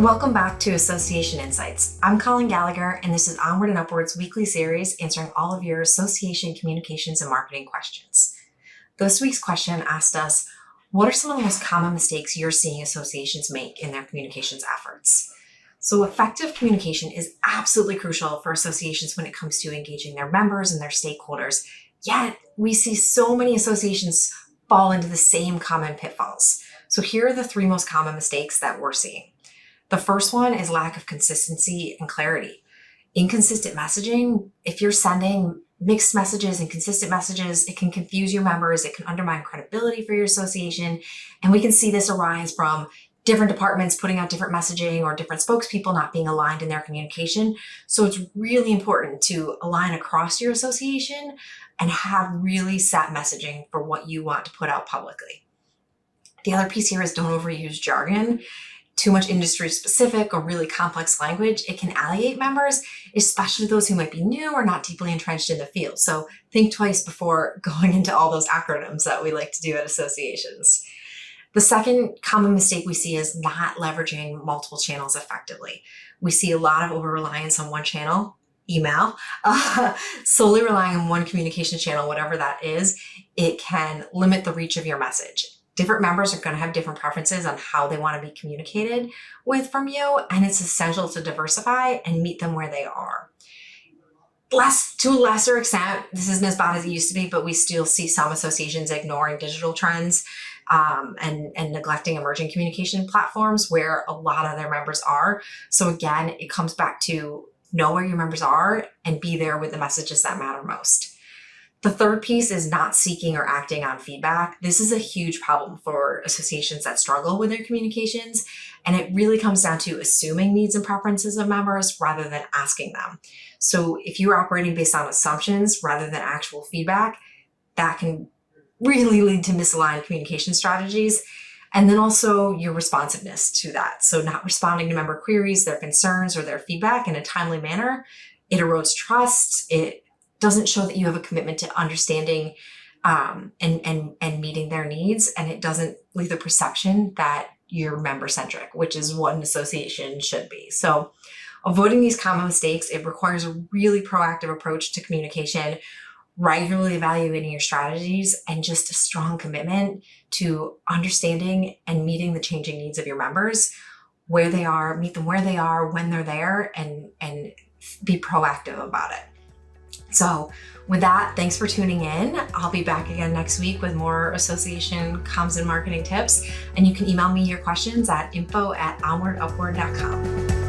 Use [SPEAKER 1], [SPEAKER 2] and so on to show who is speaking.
[SPEAKER 1] Welcome back to Association Insights. I'm Colleen Gallagher, and this is Onward and Upward's weekly series answering all of your association communications and marketing questions. This week's question asked us, what are some of the most common mistakes you're seeing associations make in their communications efforts? So effective communication is absolutely crucial for associations when it comes to engaging their members and their stakeholders. Yet we see so many associations fall into the same common pitfalls. So here are the three most common mistakes that we're seeing. The first one is lack of consistency and clarity. Inconsistent messaging, if you're sending mixed messages and consistent messages, it can confuse your members, it can undermine credibility for your association, and we can see this arise from different departments putting out different messaging or different spokespeople not being aligned in their communication. So it's really important to align across your association and have really set messaging for what you want to put out publicly. The other piece here is don't overuse jargon. Too much industry specific or really complex language, it can alienate members, especially those who might be new or not deeply entrenched in the field. So think twice before going into all those acronyms that we like to do at associations. The second common mistake we see is not leveraging multiple channels effectively. We see a lot of over-reliance on one channel, email, solely relying on one communication channel, whatever that is. It can limit the reach of your message. Different members are going to have different preferences on how they want to be communicated with from you, and it's essential to diversify and meet them where they are. To a lesser extent, this isn't as bad as it used to be, but we still see some associations ignoring digital trends and neglecting emerging communication platforms where a lot of their members are. So again, it comes back to know where your members are and be there with the messages that matter most. The third piece is not seeking or acting on feedback. This is a huge problem for associations that struggle with their communications, and it really comes down to assuming needs and preferences of members rather than asking them. So if you're operating based on assumptions rather than actual feedback, that can really lead to misaligned communication strategies. And then also your responsiveness to that. So not responding to member queries, their concerns, or their feedback in a timely manner, it erodes trust. It doesn't show that you have a commitment to understanding and meeting their needs, and it doesn't leave the perception that you're member-centric, which is what an association should be. So avoiding these common mistakes, it requires a really proactive approach to communication, regularly evaluating your strategies, and just a strong commitment to understanding and meeting the changing needs of your members, where they are, meet them where they are, when they're there, and be proactive about it. So with that, thanks for tuning in. I'll be back again next week with more association comms and marketing tips. And you can email me your questions at info@onwardupward.com.